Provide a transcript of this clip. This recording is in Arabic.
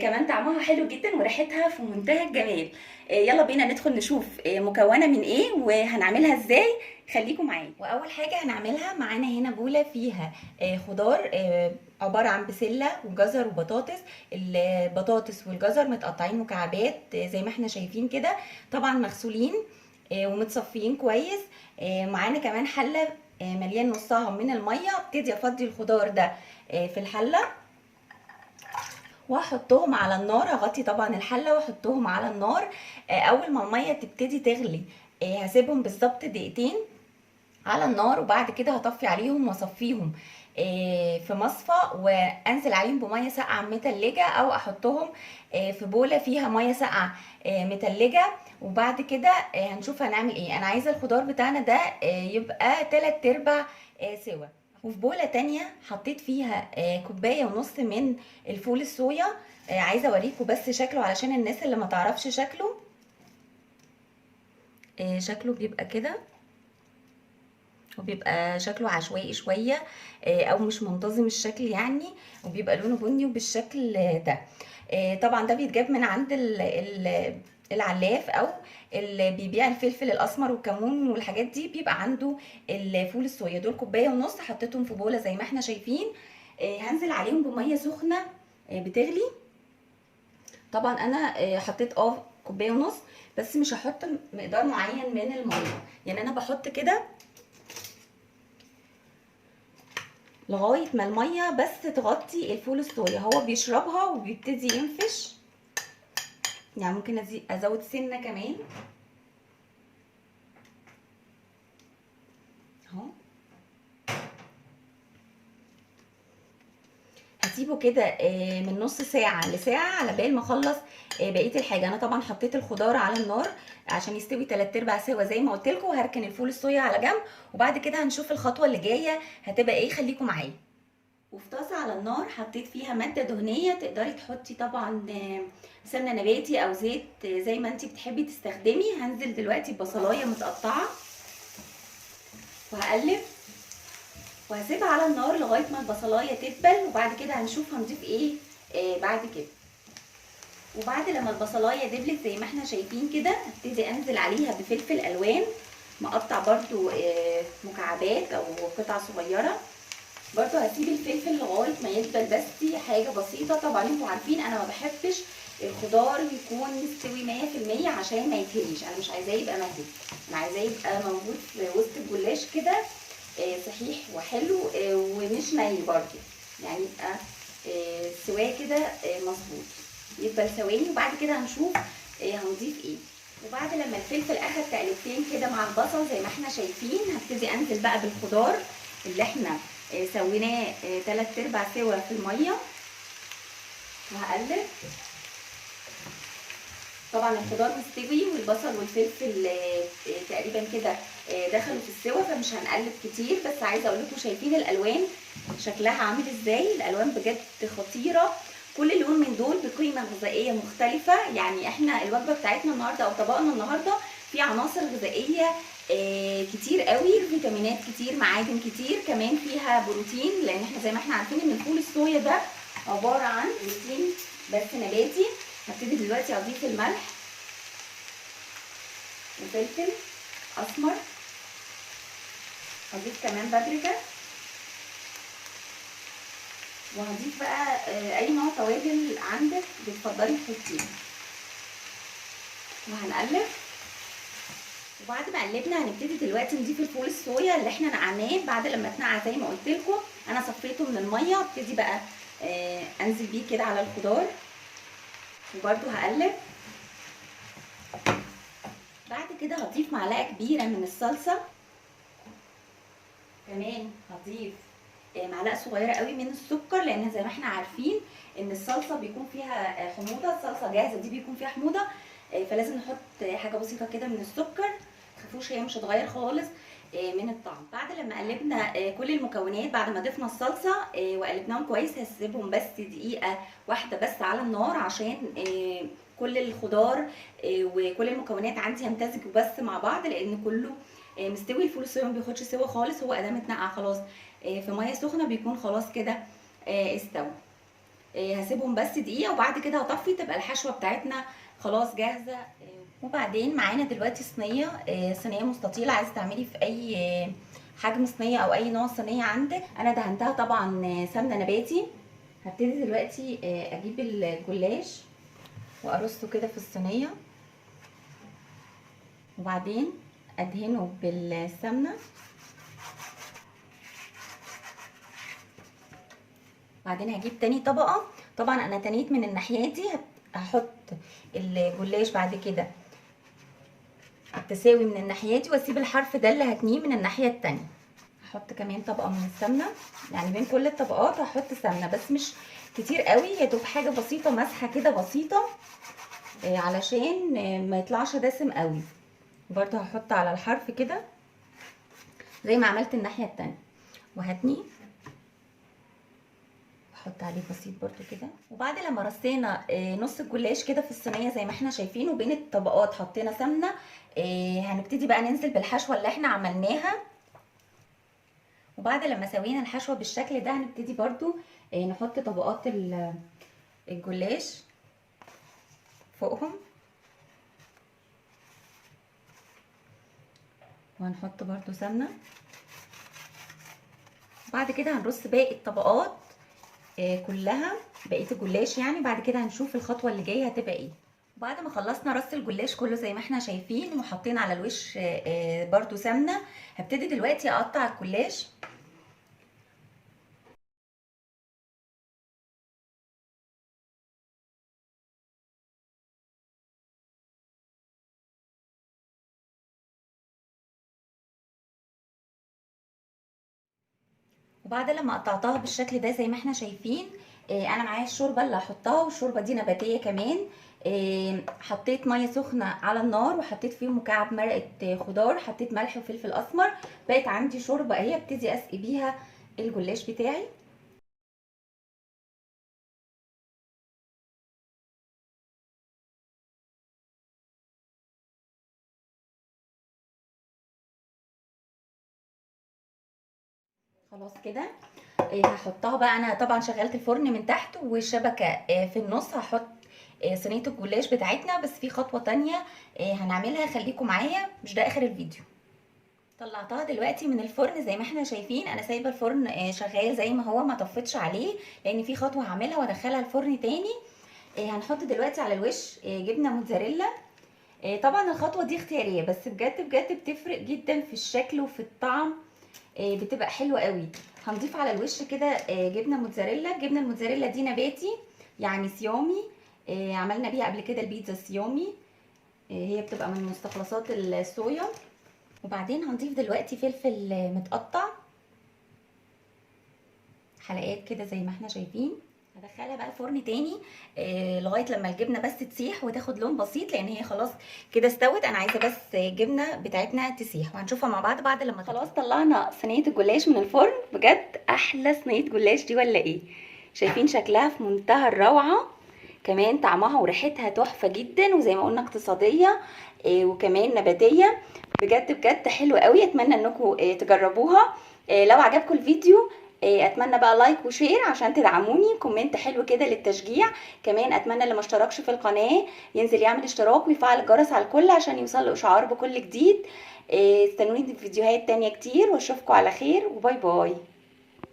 كمان طعمها حلو جدا وريحتها في منتهى الجمال. يلا بينا ندخل نشوف مكونة من ايه وهنعملها ازاي. خليكم معايا. واول حاجة هنعملها معانا هنا بولة فيها خضار، عبارة عن بسلة وجزر وبطاطس. البطاطس والجزر متقطعين مكعبات زي ما احنا شايفين كده، طبعا مغسولين ومتصفيين كويس. معانا كمان حلة مليان نصها من المية. ابتدي افضي الخضار ده في الحلة واحطهم على النار. هغطي طبعا الحله واحطهم على النار. اول ما الميه تبتدي تغلي هسيبهم بالظبط دقيقتين على النار، وبعد كده هطفي عليهم واصفيهم في مصفى، وانزل عليهم بميه ساقعه متلجه، او احطهم في بوله فيها ميه ساقعه متلجه. وبعد كده هنشوف هنعمل ايه. انا عايزه الخضار بتاعنا ده يبقى 3/4 سوا. وفي بوله تانية حطيت فيها كوبايه ونص من الفول الصويا. عايزه اوريكم بس شكله علشان الناس اللي ما تعرفش شكله. شكله بيبقى كده، وبيبقى شكله عشوائي شوية او مش منتظم الشكل يعني، وبيبقى لونه بني وبالشكل ده. طبعا ده بيتجاب من عند العلاف، او اللي بيبيع الفلفل الاسمر والكمون والحاجات دي، بيبقى عنده الفول الصويا. دول كوبايه ونص حطيتهم في بوله زي ما احنا شايفين. هنزل عليهم بميه سخنه بتغلي. طبعا انا حطيت كوبايه ونص، بس مش هحط مقدار معين من الميه، يعني انا بحط كده لغايه ما الميه بس تغطي الفول الصويا. هو بيشربها وبيبتدي ينفش، يعني ممكن ازود سنه كمان اهو. هسيبه كده من نص ساعه لساعه على بال ما اخلص بقيه الحاجه. انا طبعا حطيت الخضار على النار عشان يستوي 3/4 سوا زي ما قلت لكم، وهركن الفول الصويا على جنب، وبعد كده هنشوف الخطوه اللي جايه هتبقى ايه. خليكم معايا. وفي طاسه على النار حطيت فيها ماده دهنيه. تقدري تحطي طبعا سمنه نباتي او زيت زي ما انت بتحبي تستخدمي. هنزل دلوقتي ببصلايه متقطعه وهقلب وهسيبها على النار لغايه ما البصلايه تدبل، وبعد كده هنشوف هنضيف ايه بعد كده. وبعد لما البصلايه دبلت زي ما احنا شايفين كده، هبتدي انزل عليها بفلفل الوان مقطع برضو مكعبات او قطع صغيره. برضو هسيب الفلفل لغايه ما يدبل، بس حاجه بسيطه. طبعا انتوا عارفين انا ما بحبش الخضار يكون مستوي 100% عشان ما يتهريش. انا مش عايزاه يبقى مهري، انا عايزاه يبقى موجود في وسط الجلاش كده صحيح وحلو ومش ني برضو، يعني يبقى سواه كده مظبوط، يبقى ثواني. وبعد كده هنشوف هنضيف ايه. وبعد لما الفلفل اخد تقلبتين كده مع البصل زي ما احنا شايفين، هبتدي انزل بقى بالخضار اللي احنا سويناه 3/4 سوا في الميه، وهقلب. طبعا الخضار مستوي والبصل والفلفل تقريبا كده دخلوا في السوا، فمش هنقلب كتير. بس عايزه اقول لكم شايفين الالوان شكلها عامل ازاي؟ الالوان بجد خطيره. كل لون من دول بقيمه غذائيه مختلفه. يعني احنا الوجبه بتاعتنا النهارده او طبقنا النهارده فيه عناصر غذائيه كتير قوي، فيتامينات كتير، معادن كتير، كمان فيها بروتين، لان احنا زي ما احنا عارفين ان الفول الصويا ده عباره عن بروتين بس نباتي. هبتدي دلوقتي اضيف الملح وفلفل اسمر، هضيف كمان بابريكا، وهضيف بقى اي نوع توابل عندك بتفضلي تحطيه، وهنقلب. وبعد ما قلبنا هنبتدي دلوقتي نضيف الفول الصويا اللي احنا نقعناه. بعد لما اتنقع زي ما قلت لكم انا صفيته من الميه، ابتدي بقى انزل بيه كده على الخضار، وبرده هقلب. بعد كده هضيف معلقه كبيره من الصلصه، كمان هضيف معلقه صغيره قوي من السكر، لان زي ما احنا عارفين ان الصلصه بيكون فيها حموضه. الصلصه جاهزه دي بيكون فيها حموضه، فلازم نحط حاجه بسيطه كده من السكر. متخافوش هي مش هتغير خالص من الطعم. بعد لما قلبنا كل المكونات، بعد ما ضفنا الصلصه وقلبناهم كويس، هسيبهم بس دقيقه واحده بس على النار عشان كل الخضار وكل المكونات عندي يمتزجوا بس مع بعض، لان كله مستوي. الفول الصويا ما بياخدش سوا خالص، هو ادام اتنقع خلاص في ميه سخنه بيكون خلاص كده استوى. هسيبهم بس دقيقه وبعد كده هطفي، تبقى الحشوه بتاعتنا خلاص جاهزه. وبعدين معانا دلوقتي صينيه، صينيه مستطيله، عايزه تعملي في اي حجم صينيه او اي نوع صينيه عندك. انا دهنتها طبعا سمنه نباتي. هبتدي دلوقتي اجيب الجلاش وارصه كده في الصينيه، وبعدين ادهنه بالسمنه. بعدين هجيب تاني طبقه، طبعا انا تنيت من الناحيه دي، هحط الجلاش بعد كده التساوي من الناحيه دي، واسيب الحرف ده اللي هتنيه من الناحيه التانيه. هحط كمان طبقه من السمنه، يعني بين كل الطبقات هحط سمنه بس مش كتير قوي، يا دوب حاجه بسيطه، مسحه كده بسيطه علشان ما يطلعش دسم قوي. برضو هحط على الحرف كده زي ما عملت الناحيه التانيه، وهتني احط عليه بسيط برضو كده. وبعد لما رصينا نص الجلاش كده في الصينيه زي ما احنا شايفين، وبين الطبقات حطينا سمنه، هنبتدي بقى ننزل بالحشوه اللي احنا عملناها. وبعد لما سوينا الحشوه بالشكل ده هنبتدي برضو نحط طبقات الجلاش فوقهم، وهنحط برضو سمنه. بعد كده هنرص باقي الطبقات كلها، بقيه الجلاش يعني. بعد كده هنشوف الخطوه اللي جايه هتبقى ايه. بعد ما خلصنا رص الجلاش كله زي ما احنا شايفين، وحطينا على الوش برضو سمنه، هبتدي دلوقتي اقطع الجلاش. وبعد لما قطعتها بالشكل ده زي ما احنا شايفين، انا معايا الشوربه اللي هحطها، والشوربه دي نباتيه كمان. حطيت ميه سخنه على النار، وحطيت فيهم مكعب مرقه خضار، حطيت ملح وفلفل اسمر، بقت عندي شوربه اهي ابتدي اسقي بيها الجلاش بتاعي. خلاص كده هحطها بقى. انا طبعا شغلت الفرن من تحت والشبكه في النص. هحط صينيه الجلاش بتاعتنا، بس في خطوه تانية هنعملها، خليكم معايا، مش ده اخر الفيديو. طلعتها دلوقتي من الفرن زي ما احنا شايفين. انا سايبه الفرن شغال زي ما هو، ما طفتش عليه، لان في خطوه هعملها وادخلها الفرن تاني. هنحط دلوقتي على الوش جبنه موتزاريلا. طبعا الخطوه دي اختياريه، بس بجد بجد بتفرق جدا في الشكل وفي الطعم، بتبقى حلوه قوي. هنضيف على الوش كده جبنه موتزاريلا. الجبنه الموتزاريلا دي نباتي يعني صيامي، عملنا بيها قبل كده البيتزا صيامي، هي بتبقى من مستخلصات الصويا. وبعدين هنضيف دلوقتي فلفل متقطع حلقات كده زي ما احنا شايفين. هدخلها بقى الفرن تاني لغايه لما الجبنه بس تسيح وتاخد لون بسيط، لان هي خلاص كده استوت. انا عايزه بس الجبنه بتاعتنا تسيح، وهنشوفها مع بعد لما خلاص طلعنا صينيه الجلاش من الفرن. بجد احلى صينيه جلاش دي ولا ايه؟ شايفين شكلها في منتهى الروعه، كمان طعمها وريحتها تحفه جدا، وزي ما قلنا اقتصاديه وكمان نباتيه. بجد بجد حلوه قوي. اتمنى انكم تجربوها. لو عجبكم الفيديو اتمنى بقى لايك وشير عشان تدعموني، كومنت حلو كده للتشجيع. كمان اتمنى اللي ما اشتركش في القناه ينزل يعمل اشتراك ويفعل الجرس على الكل عشان يوصل له اشعار بكل جديد. استنوني في فيديوهات تانية كتير، واشوفكم على خير، وباي باي.